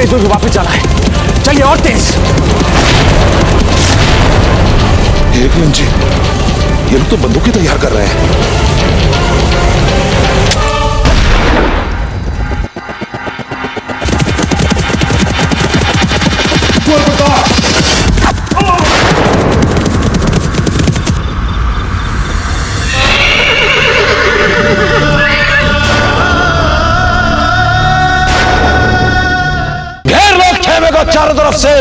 तेज में भी वापस जाना है। चलिए और तेज। एक मिनट जी, ये लोग तो बंदूकें तैयार कर रहे हैं। चारों तरफ से।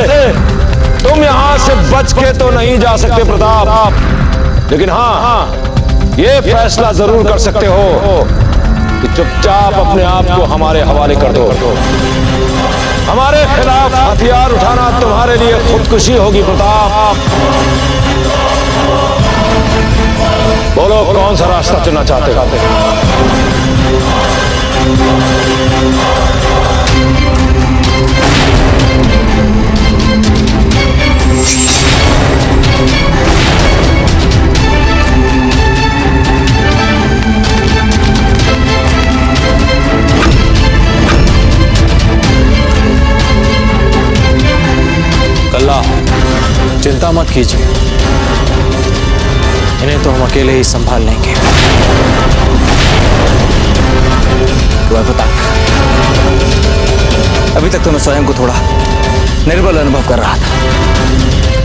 तुम यहां से बच के तो नहीं जा सकते प्रताप, लेकिन हाँ ये फैसला जरूर कर सकते हो कि चुपचाप अपने आप को हमारे हवाले कर दो। हमारे खिलाफ हथियार उठाना तुम्हारे लिए खुदकुशी होगी प्रताप। बोलो कौन सा रास्ता चुनना चाहते हो? कल्ला, चिंता मत कीजिए, इन्हें तो हम अकेले ही संभाल लेंगे। प्रताप, अभी तक तो मैं स्वयं को थोड़ा निर्बल अनुभव कर रहा था,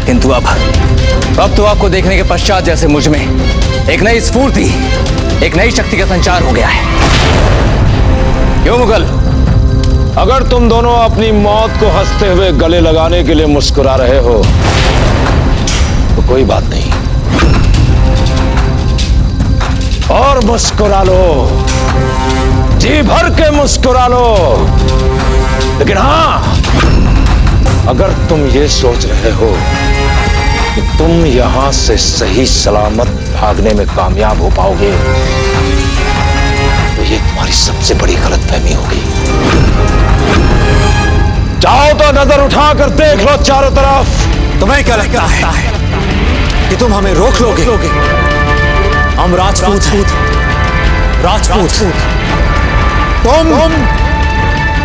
किंतु अब तो आपको देखने के पश्चात जैसे मुझ में एक नई स्फूर्ति, एक नई शक्ति का संचार हो गया है। क्यों मुगल? अगर तुम दोनों अपनी मौत को हंसते हुए गले लगाने के लिए मुस्कुरा रहे हो तो कोई बात नहीं, और मुस्कुरा लो, जी भर के मुस्कुरा लो। लेकिन हाँ, अगर तुम ये सोच रहे हो कि तुम यहां से सही सलामत भागने में कामयाब हो पाओगे तो ये तुम्हारी सबसे बड़ी गलतफहमी होगी। चाहो तो नजर उठाकर देख लो चारों तरफ। तुम्हें क्या लगता है कि तुम हमें रोक लोगे? हम राजपूत हैं, राजपूत।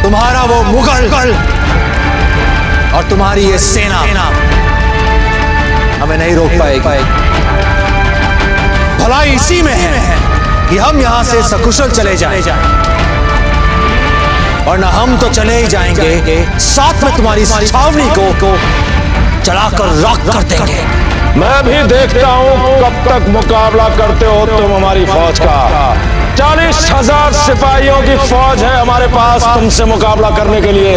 तुम्हारा वो मुगल और तुम्हारी ये सेना हमें नहीं रोक पाएगी। भलाई इसी में है कि हम यहां से सकुशल चले जाएं, और ना हम तो चले ही जाएंगे, साथ में तुम्हारी छावनी को चलाकर राख कर देंगे। मैं भी देखता हूं कब तक मुकाबला करते हो तुम हमारी फौज का। 40,000 सिपाहियों की फौज है हमारे पास तुमसे मुकाबला करने के लिए।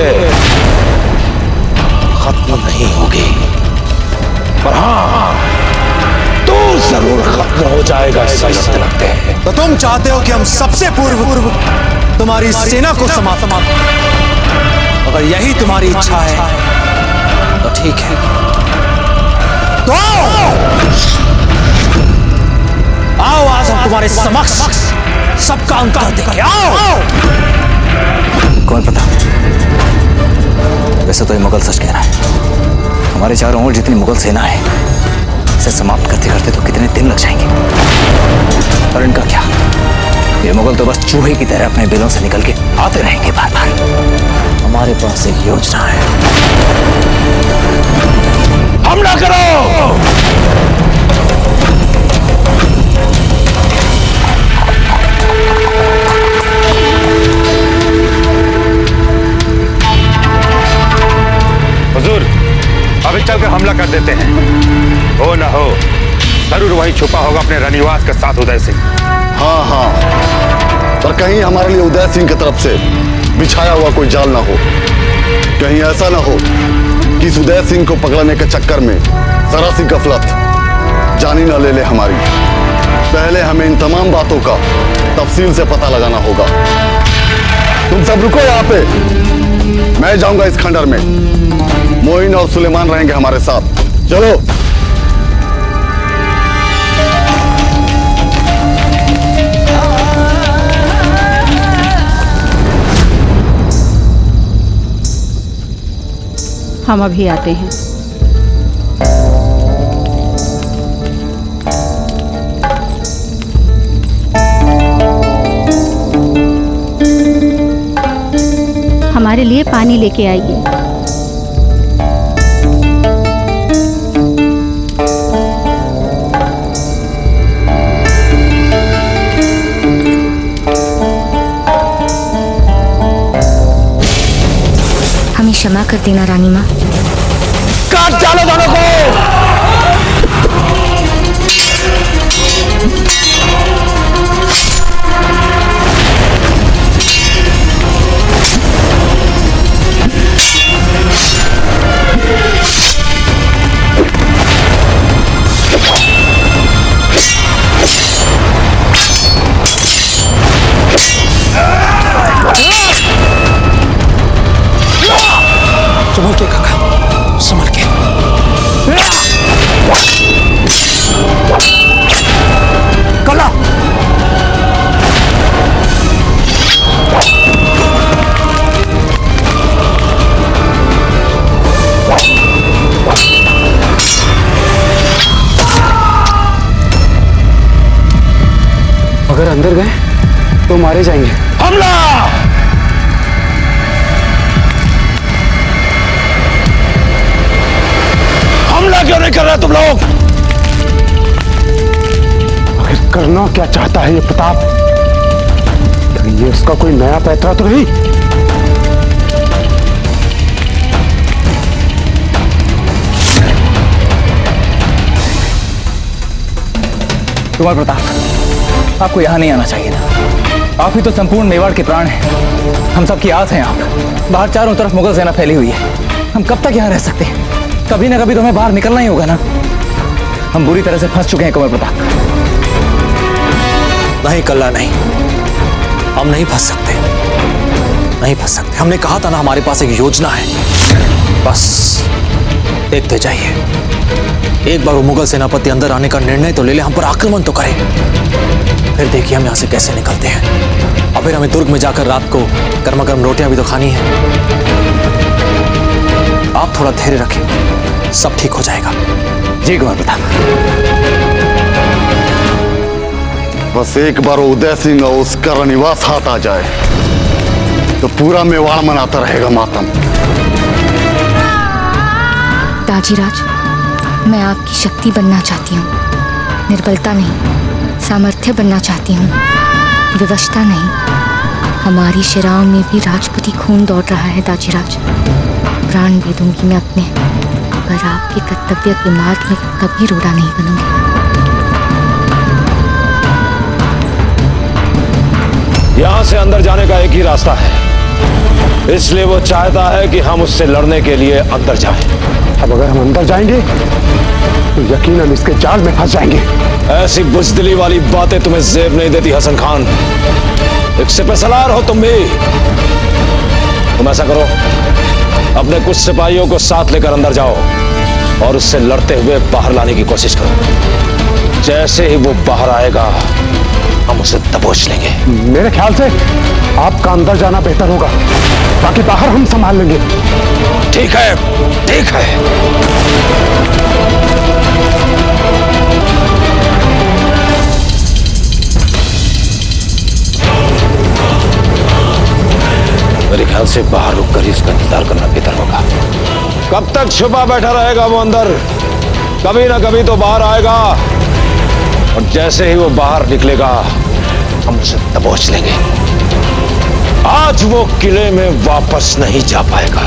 खत्म नहीं होगी, पर हाँ तू जरूर खत्म हो जाएगा, ऐसा लगते हैं। तो तुम चाहते हो कि हम सबसे पूर्व तुम्हारी सेना को समाप्त? अगर यही तुम्हारी इच्छा है तो ठीक है, तो आओ आज हम तुम्हारे समक्ष सबका अंत कर देंगे। आओ। कौन पता, वैसे तो ये मुगल सच कह रहा है। हमारे चारों ओर जितनी मुगल सेना है, इसे समाप्त करते करते तो कितने दिन लग जाएंगे। और इनका क्या, ये मुगल तो बस चूहे की तरह अपने बिलों से निकल के आते रहेंगे बार बार। हमारे पास एक योजना है। हमला करो। हुजूर, अभी चलकर हमला कर देते हैं। हो ना हो, जरूर वही छुपा होगा अपने रनिवास के साथ उदय सिंह। हाँ, पर कहीं हमारे लिए उदय सिंह की तरफ से बिछाया हुआ कोई जाल ना हो। कहीं ऐसा ना हो कि इस उदय सिंह को पकड़ने के चक्कर में जरा सी गफलत जानी ना ले हमारी। पहले हमें इन तमाम बातों का तफसील से पता लगाना होगा। तुम सब रुको यहाँ पे, मैं जाऊंगा इस खंडर में। मोइन और सुलेमान रहेंगे हमारे साथ। चलो। हम अभी आते हैं। हमारी हमारे लिए पानी लेके आइए। हमें क्षमा कर देना रानी माँ। काट डालो दोनों को। संभल के काका, संभल के। कला अगर अंदर गए तो मारे जाएंगे। हमला! हमला क्यों नहीं कर रहे तुम लोग? आखिर करना क्या चाहता है ये प्रताप? कहीं ये उसका कोई नया पैतरा तो नहीं? कुमार प्रताप, आपको यहां नहीं आना चाहिए था। आप ही तो संपूर्ण मेवाड़ के प्राण हैं। हम सबकी आस हैं आप। बाहर चारों तरफ मुगल सेना फैली हुई है। हम कब तक यहाँ रह सकते हैं? कभी ना कभी तो हमें बाहर निकलना ही होगा ना। हम बुरी तरह से फंस चुके हैं कुमार प्रताप। नहीं कल्ला, नहीं, हम नहीं फंस सकते, नहीं फंस सकते। हमने कहा था ना हमारे पास एक योजना है। बस देखते जाइए। एक बार वो मुगल सेनापति अंदर आने का निर्णय तो ले ले, हम पर आक्रमण तो करे, फिर देखिए हम यहाँ से कैसे निकलते हैं। और फिर हमें दुर्ग में जाकर रात को गर्मा गर्म रोटियां भी तो खानी है। आप थोड़ा धैर्य रखें, सब ठीक हो जाएगा। जी कुमार प्रताप। बस एक बार उदय सिंह और उसका रनिवास हाथ आ जाए तो पूरा मेवाड़ मनाता रहेगा मातम। ताजीराज, मैं आपकी शक्ति बनना चाहती हूँ, निर्बलता नहीं, सामर्थ्य बनना चाहती हूँ, विवशता नहीं। हमारी शिराओं में भी राजपूती खून दौड़ रहा है ताजीराज। प्राण दे दूंगी मैं अपने, पर आपके कर्तव्य के मार्ग में कभी रोड़ा नहीं बनूंगी। यहां से अंदर जाने का एक ही रास्ता है, इसलिए वो चाहता है कि हम उससे लड़ने के लिए अंदर जाएं। अब अगर हम अंदर जाएंगे तो यकीनन इसके जाल में फंस जाएंगे। ऐसी बुजदिली वाली बातें तुम्हें जेब नहीं देती हसन खान। एक सिपहसालार हो तुम भी। तुम ऐसा करो, अपने कुछ सिपाहियों को साथ लेकर अंदर जाओ और उससे लड़ते हुए बाहर लाने की कोशिश करो। जैसे ही वो बाहर आएगा हम उसे दबोच लेंगे। मेरे ख्याल से आपका अंदर जाना बेहतर होगा, बाकी बाहर हम संभाल लेंगे। ठीक है, ठीक है। मेरे ख्याल से बाहर रुककर ही इसका इंतजार करना बेहतर होगा। कब तक छुपा बैठा रहेगा वो अंदर? कभी ना कभी तो बाहर आएगा, और जैसे ही वो बाहर निकलेगा हम उसे दबोच लेंगे। आज वो किले में वापस नहीं जा पाएगा।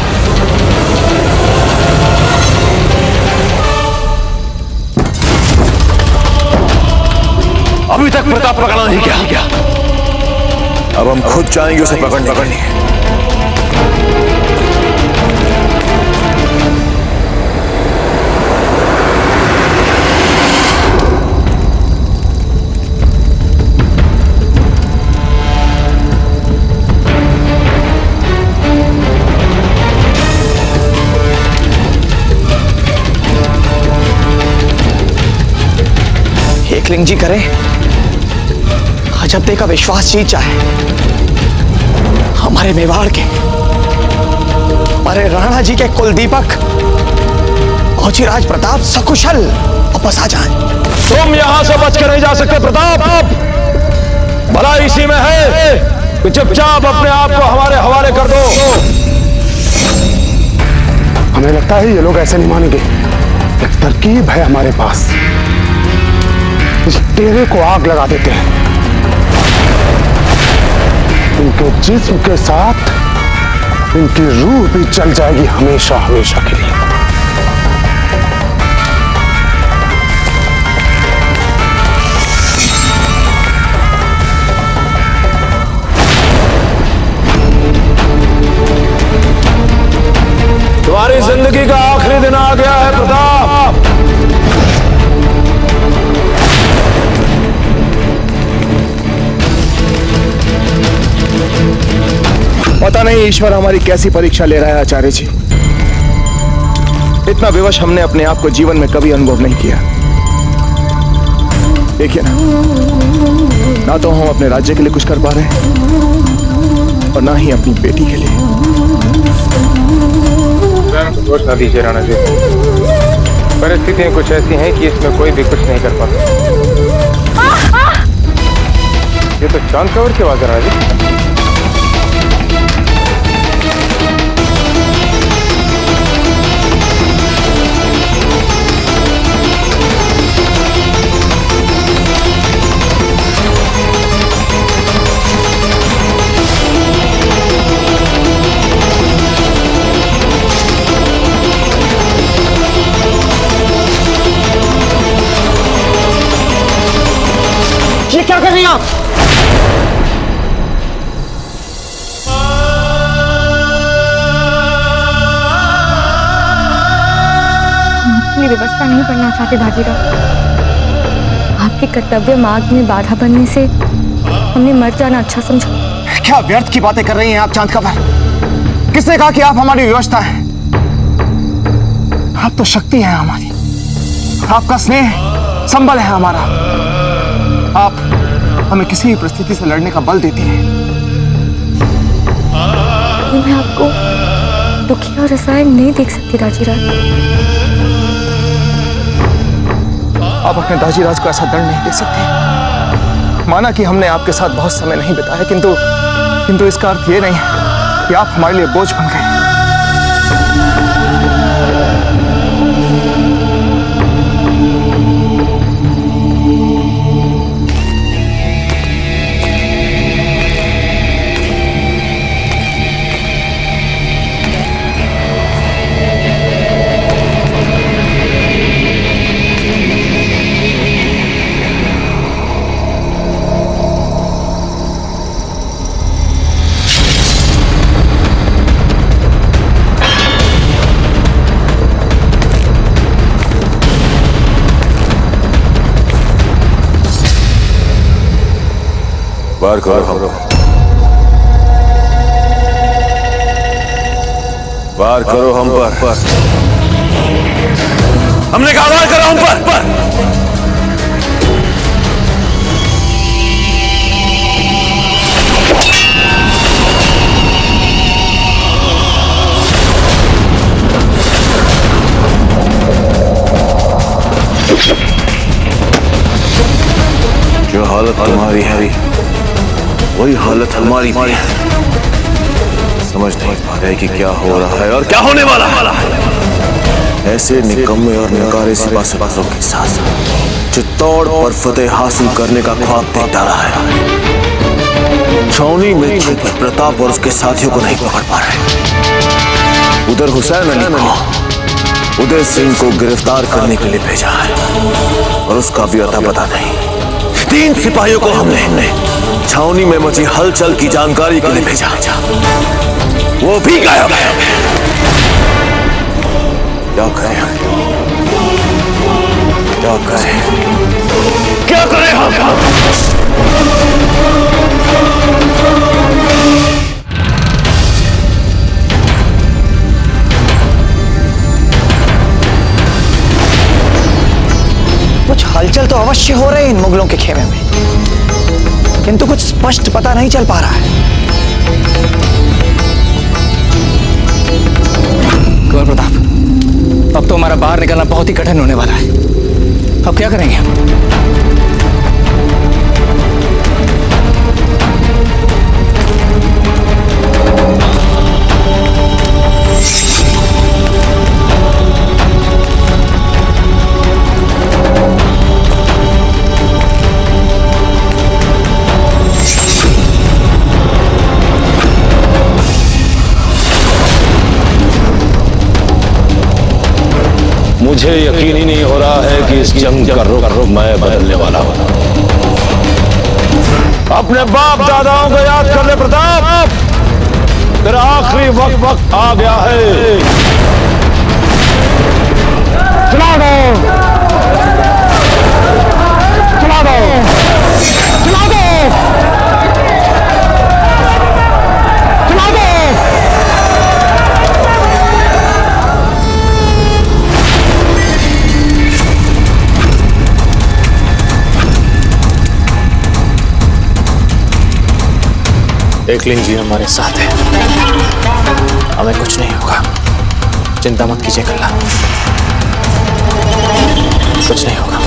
अभी तक प्रताप पकड़ा नहीं गया। अब हम खुद जाएंगे उसे पकड़ने। एकलिंग जी करे, अजब्दे का विश्वास जीत जाए। हमारे मेवाड़ के, हमारे राणा जी के कुलदीपक औजीराज प्रताप सकुशल वापस आ जाए। तुम यहां से बच के नहीं जा सकते प्रताप। भला इसी में है कि चुपचाप अपने आप को हमारे हवाले कर दो, हमें लगता है ये लोग ऐसे नहीं मानेंगे। एक तरकीब है हमारे पास, इस डेरे को आग लगा देते हैं, इनके जिस्म के साथ इनकी रूह भी जल जाएगी हमेशा हमेशा के लिए। तुम्हारी जिंदगी का आखिरी दिन आ गया है प्रताप। पता नहीं ईश्वर हमारी कैसी परीक्षा ले रहा है आचार्य जी। इतना विवश हमने अपने आप को जीवन में कभी अनुभव नहीं किया। देखिए ना तो हम अपने राज्य के लिए कुछ कर पा रहे हैं और ना ही अपनी बेटी के लिए। दोष ना दीजिए राणा जी, परिस्थितियां कुछ ऐसी हैं कि इसमें कोई भी कुछ नहीं कर पाता। ये तो चांद कवर की आवाज है राणा जी। ये क्या कर रही हैं आप? अपनी व्यवस्था नहीं बनना चाहते भाजीराव। आपके कर्तव्य मार्ग में बाधा बनने से हमने मर जाना अच्छा समझा। क्या व्यर्थ की बातें कर रही हैं आप चांद कवर? किसने कहा कि आप हमारी व्यवस्था हैं? आप तो शक्ति है हमारी, आपका स्नेह संबल है हमारा। आप हमें किसी भी परिस्थिति से लड़ने का बल देती हैं। मैं आपको दुखी और रसायन नहीं देख सकती दाजीराज। आप अपने दाजीराज को ऐसा दंड नहीं दे सकते। माना कि हमने आपके साथ बहुत समय नहीं बिताया, किंतु इसका अर्थ ये नहीं है कि आप हमारे लिए बोझ बन गए। वार करो हम, वार करो हम पर। हमने कहा वार करो हम पर। जो हालत तुम्हारी है वही हालत हमारी भी है। समझ नहीं पा रहे कि क्या हो रहा है और क्या होने वाला है। ऐसे निकम्मे और नकारे सिपाहियों के साथ चित्तौड़ पर फतेह हासिल करने का ख्वाब देखता रहा है। छावनी में छिपे प्रताप और उसके साथियों को नहीं पकड़ पा रहे। उधर हुसैन अली को उदय सिंह को गिरफ्तार करने के लिए भेजा है और उसका भी अता पता नहीं। 3 सिपाहियों को हमने छावनी में मची हलचल की जानकारी के लिए भेजा, वो भी गायब है। क्या करें हम? क्या करें? क्या करें हम? कुछ हलचल तो अवश्य हो रही है इन मुगलों के खेमे में, किंतु कुछ स्पष्ट पता नहीं चल पा रहा है। कुंवर प्रताप, अब तो हमारा बाहर निकलना बहुत ही कठिन होने वाला है। अब क्या करेंगे हम? मुझे यकीन ही नहीं हो रहा है कि इस जंग का रुख मैं बदलने वाला हूं। अपने बाप दादाओं को याद कर ले प्रताप, तेरा आखिरी वक्त आ गया है। चला दो, चला दो, चला दो, चला दो। एकलिंग जी हमारे साथ है, हमें कुछ नहीं होगा, चिंता मत कीजिए कल्ला, कुछ नहीं होगा।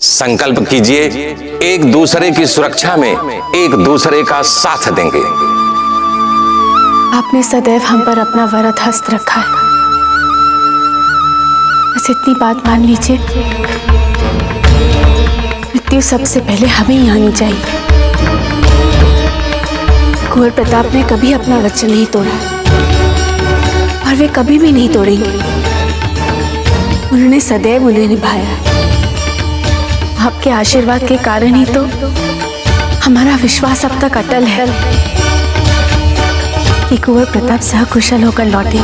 संकल्प कीजिए, एक दूसरे की सुरक्षा में एक दूसरे का साथ देंगे। आपने सदैव हम पर अपना वरद हस्त रखा है, बस इतनी बात मान लीजिए, मृत्यु सबसे पहले हमें ही आनी चाहिए। कुंवर प्रताप ने कभी अपना वचन नहीं तोड़ा और वे कभी भी नहीं तोड़ेंगे। उन्होंने सदैव उन्हें निभाया है। आपके आशीर्वाद के कारण ही तो हमारा विश्वास अब तक अटल है कि कुंवर प्रताप सकुशल होकर लौटे।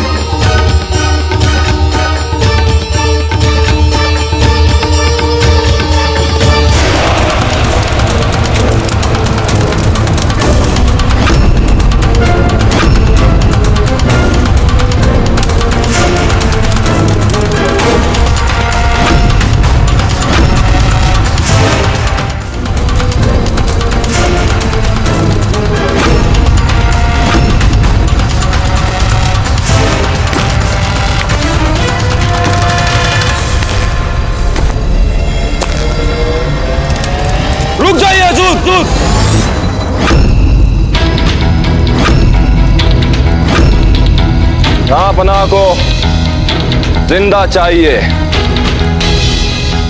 रुक जाइए हजूर, जहांपना को जिंदा चाहिए,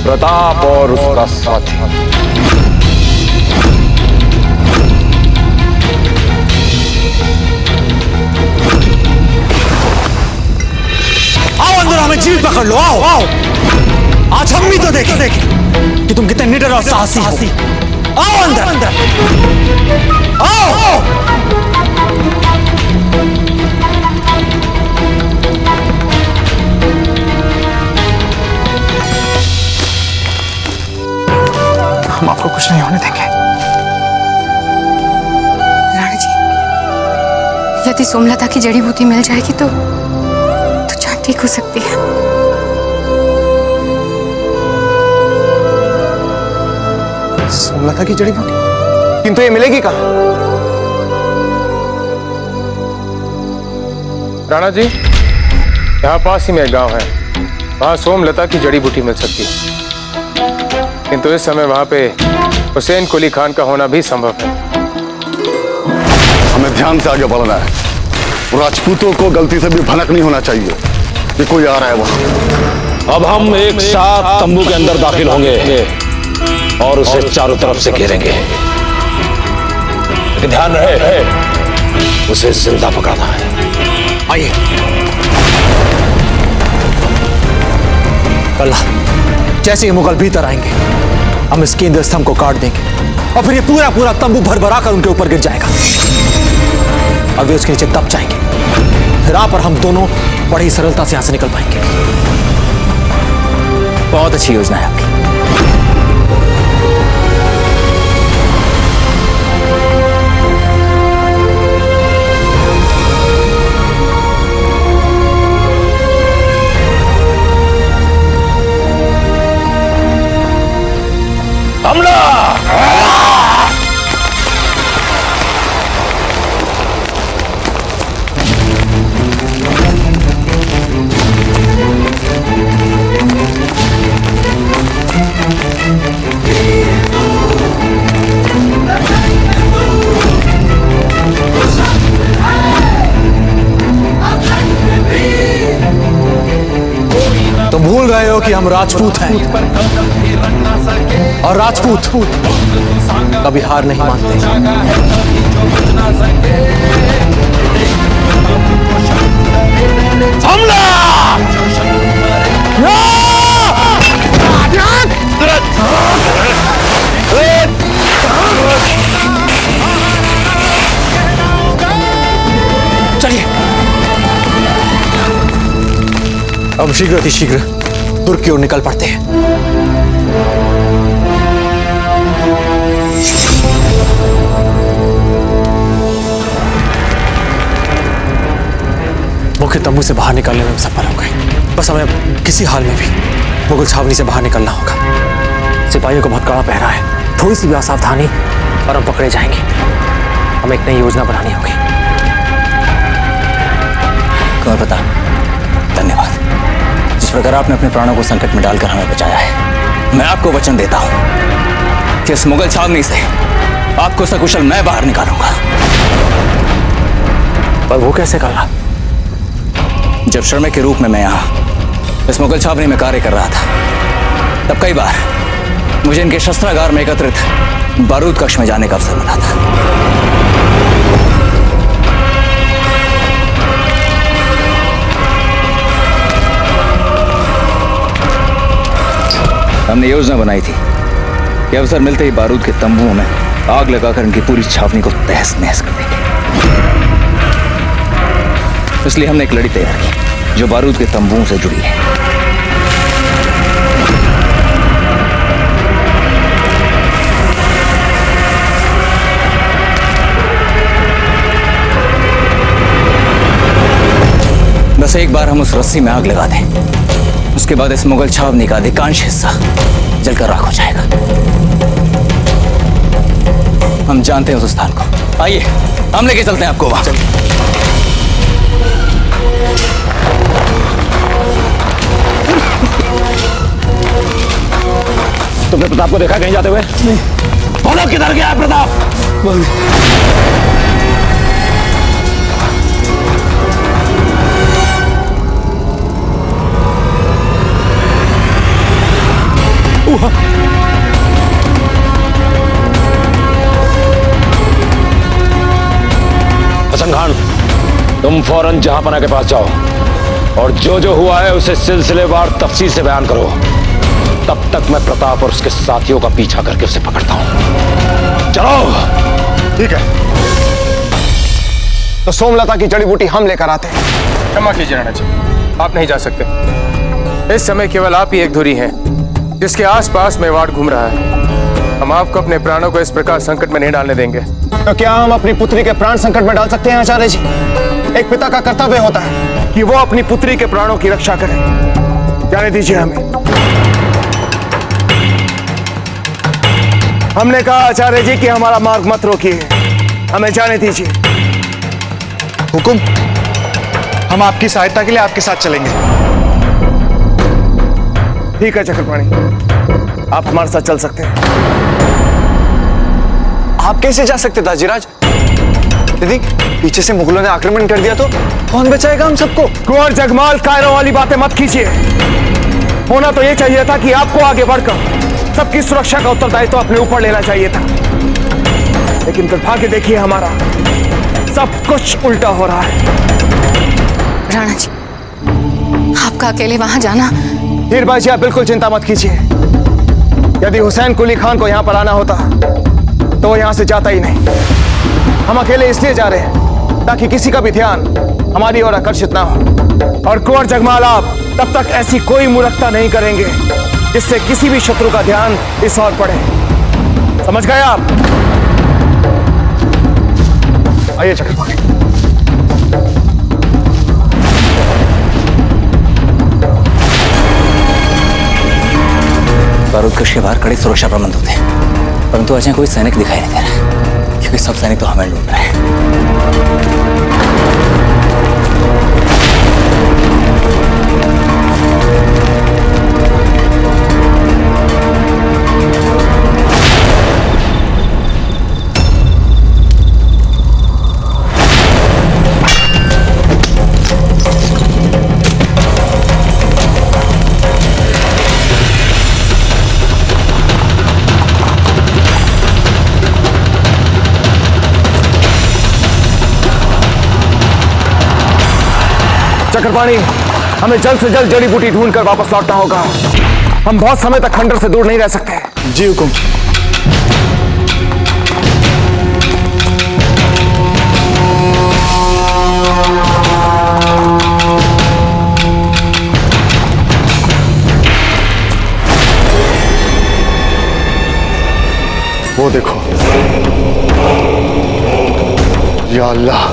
प्रताप और उसका साथी। आओ अंदर, हमें जीवित पकड़ लो, आओ आओ, आज हम भी तो देखें कि तुम कितने निडर और साहसी हो। आओ अंदर, आओ। हम आपको कुछ नहीं होने देंगे। राणा जी, यदि सोमलता की जड़ी बूटी मिल जाएगी तो जान ठीक हो सकती है। सोमलता की जड़ी बूटी, किंतु ये मिलेगी कहाँ? राणा जी, यहाँ पास ही में एक गांव है, वहां सोमलता की जड़ी बूटी मिल सकती है, किंतु इस समय वहां पे हुसैन कुली खान का होना भी संभव है। हमें ध्यान से आगे बढ़ना है। राजपूतों को गलती से भी भनक नहीं होना चाहिए कि कोई आ रहा है वहां। अब हम एक साथ तंबू के अंदर दाखिल होंगे और उसे चारों तरफ से घेरेंगे, लेकिन ध्यान रहे, उसे जिंदा पकड़ना है। आइए कल्ला, जैसे ही मुगल भीतर आएंगे हम इस केंद्र स्तंभ को काट देंगे और फिर ये पूरा पूरा तंबू भर कर उनके ऊपर गिर जाएगा और वे उसके नीचे दब जाएंगे। फिर आप और हम दोनों बड़ी ही सरलता से यहां से निकल पाएंगे। बहुत अच्छी योजना है आपकी। हमला! क्योंकि हम राजपूत हैं और राजपूत कभी हार नहीं मानते। हमला! चलिए अब शीघ्र अतिशीघ्र दुर्ग की ओर निकल पड़ते हैं। मुख्य तंबू से बाहर निकलने में हम सफल हो गए। बस हमें किसी हाल में भी मुगल छावनी से बाहर निकलना होगा। सिपाहियों का बहुत कड़ा पहरा है, थोड़ी सी भी असावधानी और हम पकड़े जाएंगे। हमें एक नई योजना बनानी होगी। कुंवर प्रताप, धन्यवाद। जिस प्रकार आपने अपने प्राणों को संकट में डालकर हमें बचाया है, मैं आपको वचन देता हूं कि इस मुगल छावनी से आपको सकुशल मैं बाहर निकालूंगा। पर वो कैसे कर रहा? जब श्रमिक के रूप में मैं यहां इस मुगल छावनी में कार्य कर रहा था, तब कई बार मुझे इनके शस्त्रागार में एकत्रित बारूद कक्ष में जाने का अवसर मिला था। हमने योजना बनाई थी कि अवसर मिलते ही बारूद के तंबुओं में आग लगाकर इनकी पूरी छावनी को तहस नहस कर देंगे। इसलिए हमने एक लड़ी तैयार की जो बारूद के तंबुओं से जुड़ी है। बस एक बार हम उस रस्सी में आग लगा दें, उसके बाद इस मुगल छावनी का अधिकांश हिस्सा जलकर राख हो जाएगा। हम जानते हैं उस स्थान को। आइए हम लेके चलते हैं आपको वहां। तुमने प्रताप को देखा कहीं जाते हुए? नहीं। बोलो किधर गया है प्रताप? हसन खान, तुम फौरन जहांपना के पास जाओ और जो जो हुआ है उसे सिलसिलेवार तफसील से बयान करो। तब तक मैं प्रताप और उसके साथियों का पीछा करके उसे पकड़ता हूं। चलो। ठीक है, तो सोमलता की जड़ी बूटी हम लेकर आते हैं। क्षमा कीजिए राणा जी, आप नहीं जा सकते। इस समय केवल आप ही एक धुरी हैं जिसके आसपास मेवाड़ घूम रहा है। हम आपको अपने प्राणों को इस प्रकार संकट में नहीं डालने देंगे। तो क्या हम अपनी पुत्री के प्राण संकट में डाल सकते हैं आचार्य जी? एक पिता का कर्तव्य होता है कि वो अपनी पुत्री के प्राणों की रक्षा करे। जाने दीजिए हमें। हमने कहा आचार्य जी कि हमारा मार्ग मत रोकिए, हमें जाने दीजिए। हुकुम, हम आपकी सहायता के लिए आपके साथ चलेंगे। ठीक है चक्रपाणी, आप हमारे साथ चल सकते हैं। आप कैसे जा सकते दाजीराज? दीदी, पीछे से मुगलों ने आक्रमण कर दिया तो कौन बचाएगा हम सबको? कुंवर जगमाल, कायरों वाली बातें मत कीजिए। होना तो ये चाहिए था कि आपको आगे बढ़कर सबकी सुरक्षा का उत्तरदायित्व तो अपने ऊपर लेना चाहिए था, लेकिन दुर्भाग्य देखिए हमारा, सब कुछ उल्टा हो रहा है। राणा जी, आपका अकेले वहां जाना। हीरबाजी, आप बिल्कुल चिंता मत कीजिए। यदि हुसैन कुली खान को यहां पर आना होता तो वो यहां से जाता ही नहीं। हम अकेले इसलिए जा रहे हैं ताकि किसी का भी ध्यान हमारी ओर आकर्षित ना हो। और कुंवर जगमाल, आप तब तक ऐसी कोई मूर्खता नहीं करेंगे जिससे किसी भी शत्रु का ध्यान इस ओर पड़े। समझ गए आप? आइए चक्रपाणी। बारूद कक्ष के बाहर कड़े सुरक्षा प्रबंध होते हैं, परंतु अजय कोई सैनिक दिखाई नहीं दे रहा, क्योंकि सब सैनिक तो हमें ढूंढ रहे हैं। चक्रपाणी, हमें जल्द से जल्द जड़ी बूटी ढूंढकर वापस लौटना होगा। हम बहुत समय तक खंडर से दूर नहीं रह सकते। जी हुकुम। वो देखो, या अल्लाह,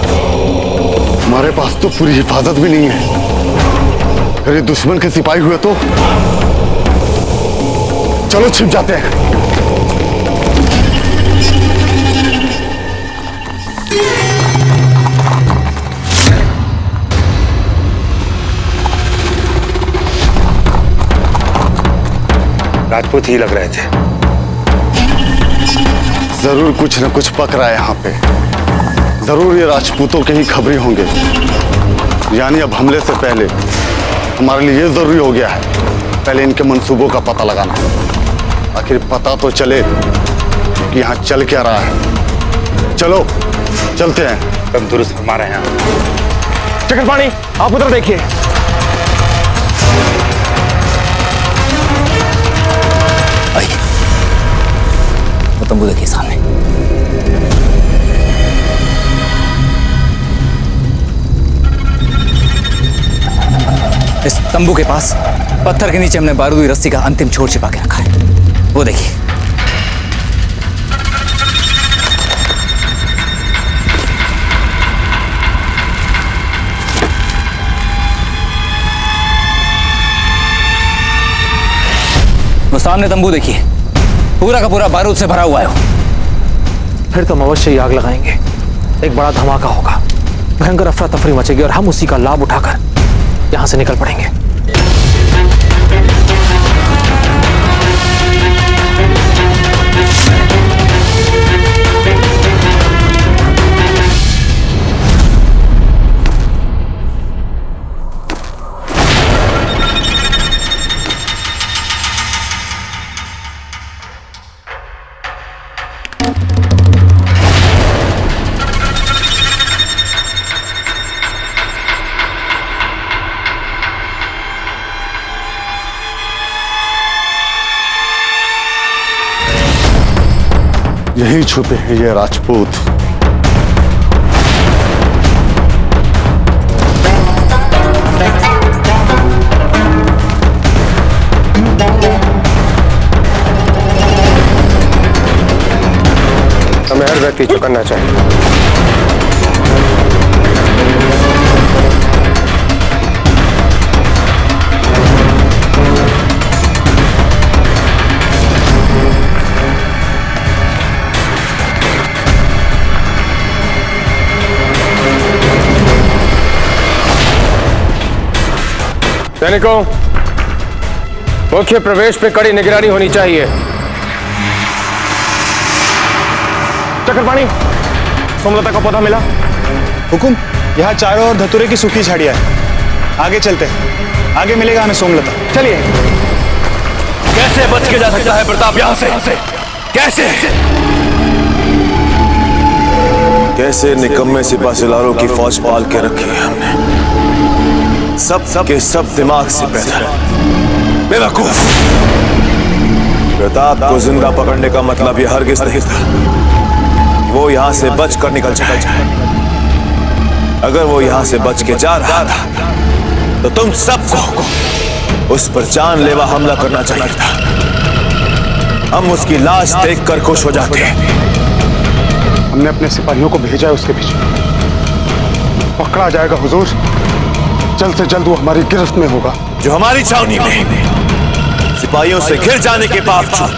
हमारे पास तो पूरी हिफाजत भी नहीं है। अरे दुश्मन के सिपाही हुए तो चलो छिप जाते हैं। राजपूत ही लग रहे थे। जरूर कुछ न कुछ पक रहा है यहाँ पे। जरूर ये राजपूतों के ही खबरी होंगे। यानी अब हमले से पहले हमारे लिए ये जरूरी हो गया है, पहले इनके मंसूबों का पता लगाना। आखिर पता तो चले कि यहाँ चल क्या रहा है। चलो चलते हैं। तुम दुरुस्त हमारे यहाँ। चक्रपाणी, आप उधर देखिए। आइए, वो तंबू देखिए सामने। इस तंबू के पास पत्थर के नीचे हमने बारूदी रस्सी का अंतिम छोर छिपा के रखा है। वो देखिए। वो सामने तंबू देखिए, पूरा का पूरा बारूद से भरा हुआ है। फिर तो हम अवश्य ही आग लगाएंगे। एक बड़ा धमाका होगा, भयंकर अफरा तफरी मचेगी और हम उसी का लाभ उठाकर यहां से निकल पड़ेंगे। यही छुपे हैं ये राजपूत। हमें हर व्यक्ति चौकन्ना चाहिए। सैनिकों, मुख्य प्रवेश पे कड़ी निगरानी होनी चाहिए। चक्रपाणी, सोमलता का पौधा मिला? हुकुम, यहाँ चारों ओर धतूरे की सूखी झाड़ियां हैं। आगे चलते हैं, आगे मिलेगा हमें सोमलता। चलिए। कैसे बच के जा सकता है प्रताप यहाँ से? कैसे? कैसे निकम्मे सिपाहीसालारों की फौज पाल के रखी है हमने। सब के सब दिमाग से पैदा बेवकूफ। प्रताप को जिंदा पकड़ने का मतलब यह हरगिज नहीं था वो यहां से बच कर निकल जाए। अगर वो यहां से बच के जा रहा था तो तुम सबको उस पर जानलेवा हमला करना चाहिए था। हम उसकी लाश देखकर खुश हो जाते। हमने अपने सिपाहियों को भेजा है उसके पीछे। पकड़ा जाएगा हुजूर, जल्द से जल्द वो हमारी गिरफ्त में होगा। जो हमारी छावनी में सिपाहियों से घिर जाने के बावजूद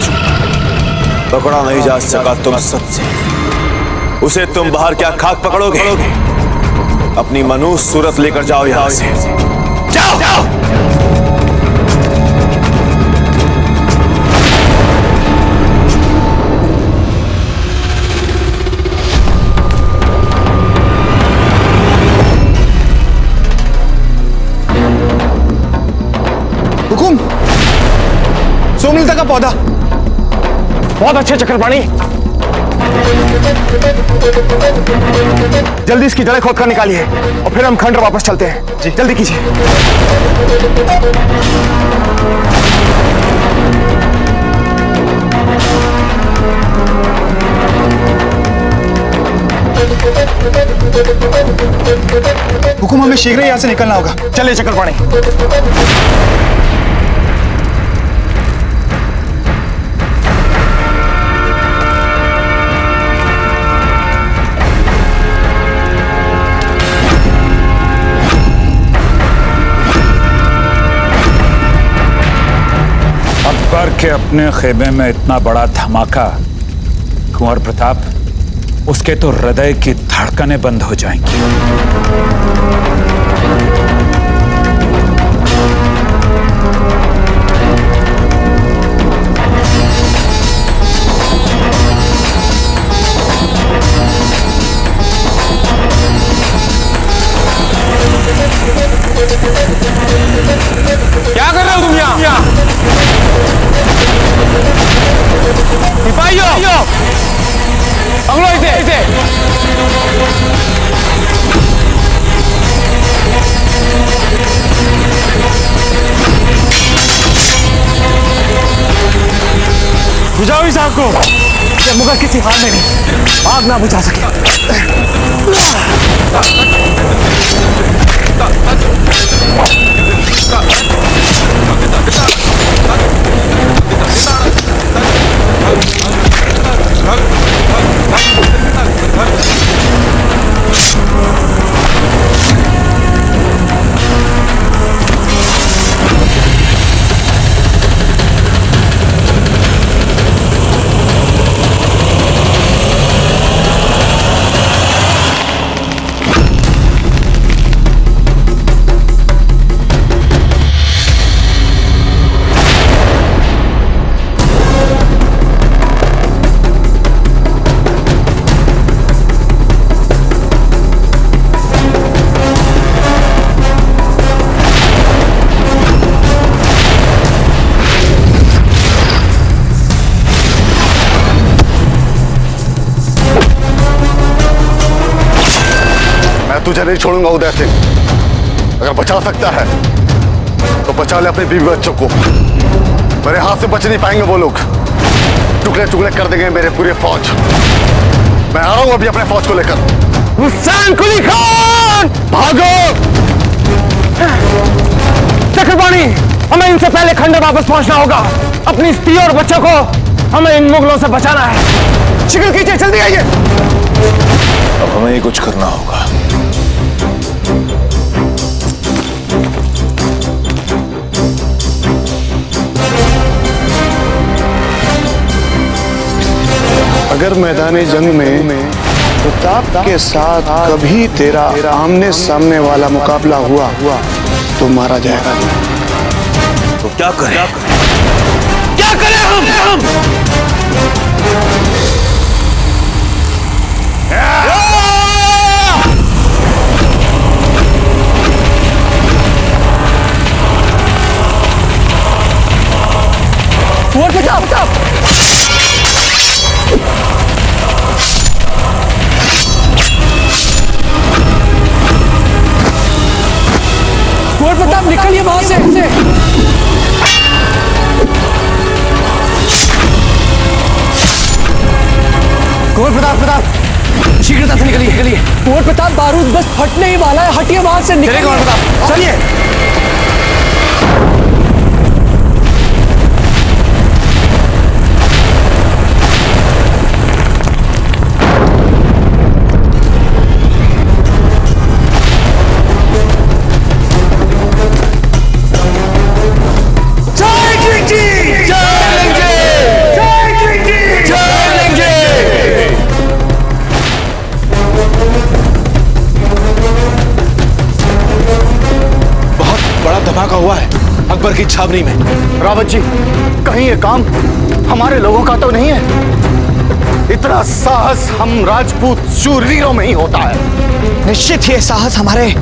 पकड़ा नहीं जा सका तुम सबसे, उसे तुम बाहर क्या खाक पकड़ोगे? अपनी मनुष्य सूरत लेकर जाओ यहां से। जाओ। हुकुम, सोमलता का पौधा। बहुत अच्छे चक्रपाणी, जल्दी इसकी जड़ें खोद कर निकालिए और फिर हम खंडर वापस चलते हैं। जी जल्दी कीजिए। हुकुम, हमें शीघ्र ही यहाँ से निकलना होगा। चलिए चक्रपाणी। अकबर के अपने खेमे में इतना बड़ा धमाका, कुंवर प्रताप उसके तो हृदय की धड़कनें बंद हो जाएंगी। क्या कर रहे हो तुम यहाँ? सिपाहियों, पकड़ो इसे। बुझाओ इस आग को। ये मुगल किसी हाल में नहीं आग ना बुझा सके। तुझे नहीं छोड़ूंगा उदय सिंह। अगर बचा सकता है तो बचा ले अपने बीवी बच्चों को। मेरे हाथ से बच नहीं पाएंगे वो लोग। टुकड़े टुकड़े कर देंगे मेरे पूरे फौज। मैं आ रहा हूं अभी अपने फौज को लेकर। हुसैन कुली खान, भागो! चक्रपाणी, हमें इनसे पहले खंडर वापस पहुंचना होगा। अपनी स्त्री और बच्चों को हमें इन मुगलों से बचाना है। शीघ्र कीजिए, जल्दी आइए। अब हमें ही कुछ करना होगा। अगर मैदान जंग में प्रताप के साथ कभी तेरा आमने सामने वाला मुकाबला हुआ तो मारा जाएगा। तो क्या करें? क्या करें हम? कुंवर प्रताप, कुंवर प्रताप निकलिए वहां से। कुंवर प्रताप शीघ्रता से निकलिए। कुंवर प्रताप, बारूद बस फटने ही वाला है। हटिए वहां से, निकलिए। कुंवर प्रताप चलिए। धमाका हुआ है अकबर की छावनी में। रावत जी, कहीं ये काम हमारे लोगों का तो नहीं है? इतना साहस हम राजपूत शूरवीरों में ही होता है। निश्चित ये साहस हमारे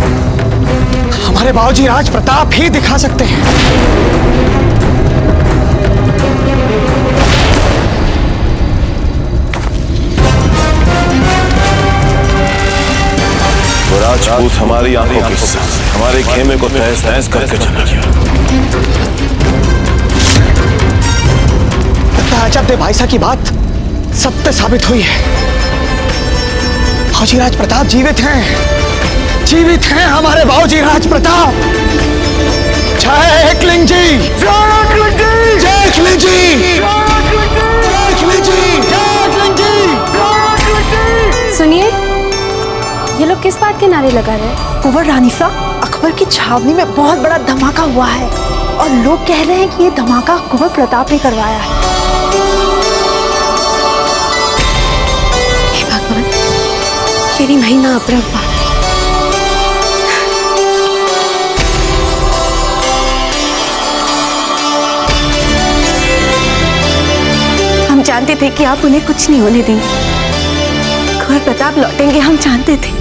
बाबूजी राज प्रताप ही दिखा सकते हैं। राजपूत हमारी आंखों के सामने हमारे खेमे को तहस नहस करके चला गया। ताजब भाई साहब की बात सत्य साबित हुई है। बाबूजी राज प्रताप जीवित हैं हमारे बाबूजी राज प्रताप। जय एकलिंग जी, जय एकलिंग जी, जय एकलिंग जी, जय एकलिंग जी, जय एकलिंग जी। सुनिए, ये लोग किस बात के नारे लगा रहे हैं? कुंवर रानी साहब, अकबर की छावनी में बहुत बड़ा धमाका हुआ है और लोग कह रहे हैं कि ये धमाका कुंवर प्रताप ने करवाया है। हे भगवान, मेरी महीना अपरंपा। हम जानते थे कि आप उन्हें कुछ नहीं होने देंगे। कुंवर प्रताप लौटेंगे, हम जानते थे।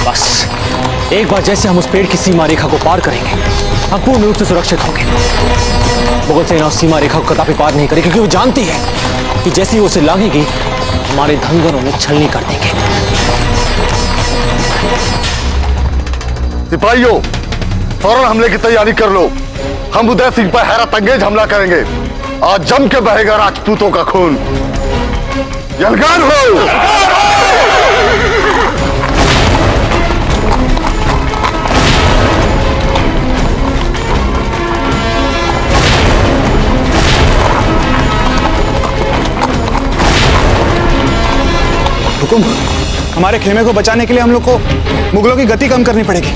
बस एक बार जैसे हम उस पेड़ की सीमा रेखा को पार करेंगे, हम पूर्ण रूप से सुरक्षित होंगे। मुगल सेना उस सीमा रेखा को कदापि पार नहीं करेगी, क्योंकि वो जानती है कि जैसे ही उसे लागेगी हमारे धनगरों में छलनी कर देंगे। सिपाहियों, फौरन हमले की तैयारी कर लो। हम उदय सिंह पर हैरत अंगेज हमला करेंगे। आज जम के बहेगा राजपूतों का खून। यलगान हो। हुकुम, हमारे खेमे को बचाने के लिए हम लोग को मुगलों की गति कम करनी पड़ेगी,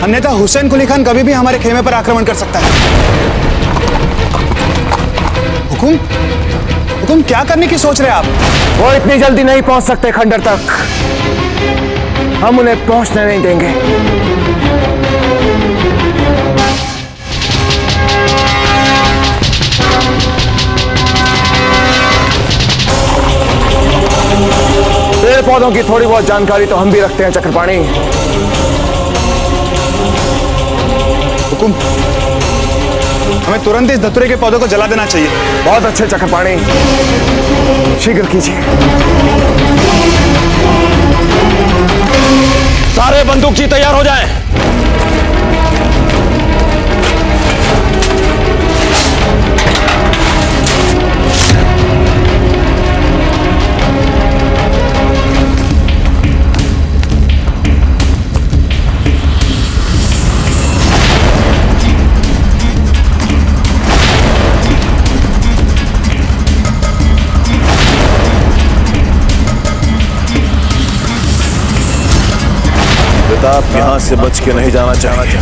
अन्यथा हुसैन कुली खान कभी भी हमारे खेमे पर आक्रमण कर सकता है। हुकुम, हुकुम क्या करने की सोच रहे हैं आप? वो इतनी जल्दी नहीं पहुंच सकते खंडर तक, हम उन्हें पहुंचने नहीं देंगे। पेड़ पौधों की थोड़ी बहुत जानकारी तो हम भी रखते हैं चक्रपाणी। हुकुम, हमें तुरंत इस धतूरे के पौधों को जला देना चाहिए। बहुत अच्छे चक्रपाणी, शीघ्र कीजिए। सारे बंदूकची तैयार हो जाएं। प्रताप यहां से बच के नहीं जाना चाहिए।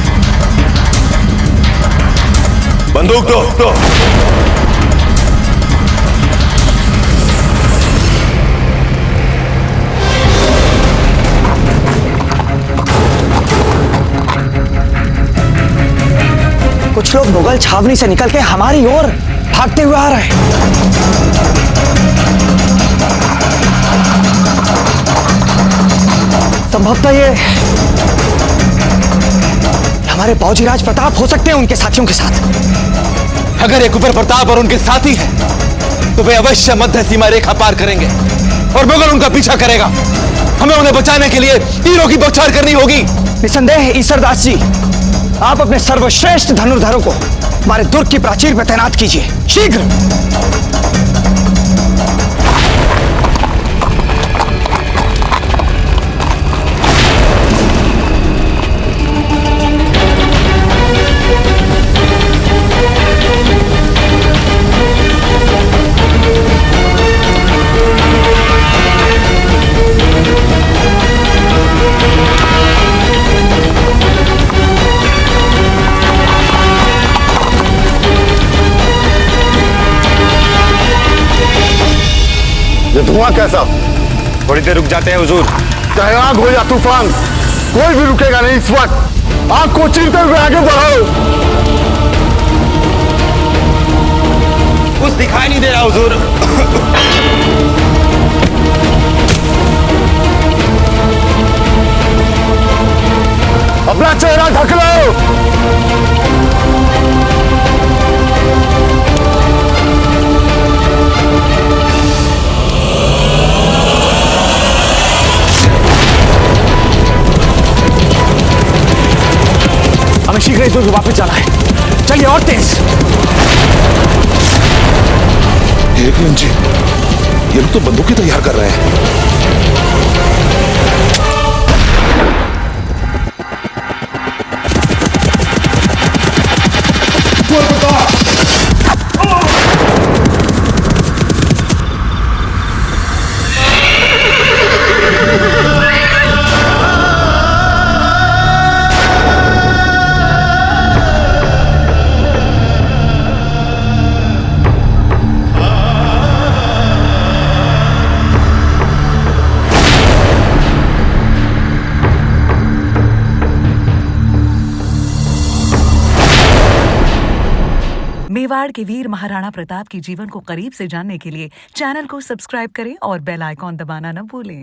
बंदूक दो। कुछ लोग मुगल छावनी से निकल के हमारी ओर भागते हुए आ रहे हैं। संभवतः ये हमारे बाबूजी राज प्रताप हो सकते हैं उनके साथियों के साथ। अगर ये कुंवर प्रताप और उनके साथी हैं, तो वे अवश्य मध्य सीमा रेखा पार करेंगे और मुगल उनका पीछा करेगा। हमें उन्हें बचाने के लिए तीरों की बौछार करनी होगी। निसंदेह ईश्वरदास जी, आप अपने सर्वश्रेष्ठ धनुर्धरों को हमारे दुर्ग की प्राचीर पर तैनात कीजिए, शीघ्र। ये धुआं कैसा? थोड़ी देर रुक जाते हैं हुजूर। चाहे आग हो या तूफान, कोई भी रुकेगा नहीं इस वक्त। आग को चीरते हुए आगे बढ़ो। कुछ दिखाई नहीं दे रहा हुजूर। अपना चेहरा ढक लो। शीघ्र इस को वापस जाना है। चलिए और तेज। एक मिनट जी, ये लोग तो बंदूकें तैयार कर रहे हैं। मेवाड़ के वीर महाराणा प्रताप के जीवन को करीब से जानने के लिए चैनल को सब्सक्राइब करें और बेल आइकॉन दबाना न भूलें।